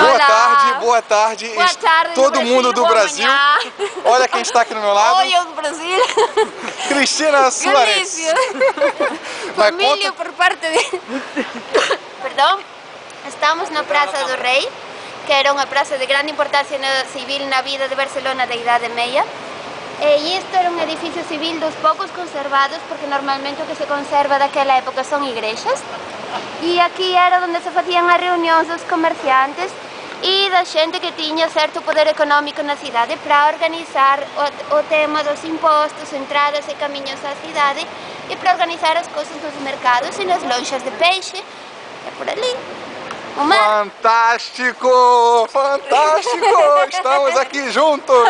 Boa tarde. Boa tarde, todo mundo do Brasil. Olha quem está aqui no meu lado. Oi, eu do Brasil. Cristina Soares. Galícia. Família por parte de... Perdão. Estamos na Praça do Rei, que era uma praça de grande importância civil na vida de Barcelona da Idade Meia. E isto era um edifício civil dos poucos conservados, porque normalmente o que se conserva daquela época são igrejas. E aqui era onde se faziam as reuniões dos comerciantes e da gente que tinha certo poder econômico na cidade para organizar o tema dos impostos, entradas e caminhos à cidade e para organizar as coisas nos mercados e nas lojas de peixe. É por ali. Fantástico! Fantástico! Estamos aqui juntos!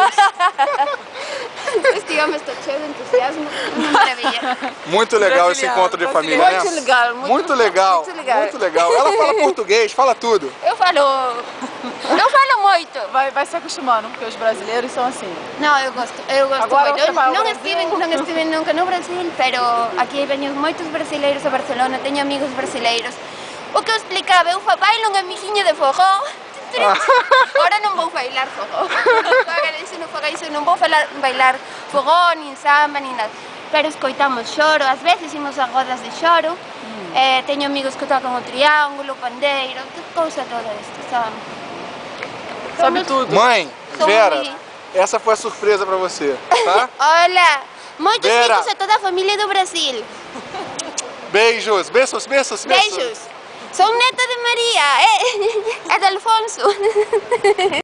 Este homem está cheio de entusiasmo, uma maravilha. Muito legal esse encontro de família, né? Muito legal, muito legal. Muito legal. Ela fala português, fala tudo. Eu falo muito. Vai se acostumando, porque os brasileiros são assim. Não, eu gosto Agora muito. Não Brasil. estive nunca no Brasil, mas aqui venho muitos brasileiros a Barcelona, tenho amigos brasileiros. O que eu explicava, eu bailo um amiguinho de forró. Agora não vou bailar forró. Não vou bailar forró, nem samba, nem nada. Mas escutamos choro, às vezes íamos a rodas de choro. Tenho amigos que tocam o triângulo, o pandeiro, que coisa toda isso, sabe? Sabe tudo. Mãe, Vera, essa foi a surpresa pra você, tá? Olha, muitos Vera. beijos a toda a família do Brasil. Beijos. Beijos. Sou neta de Maria, é de Alfonso.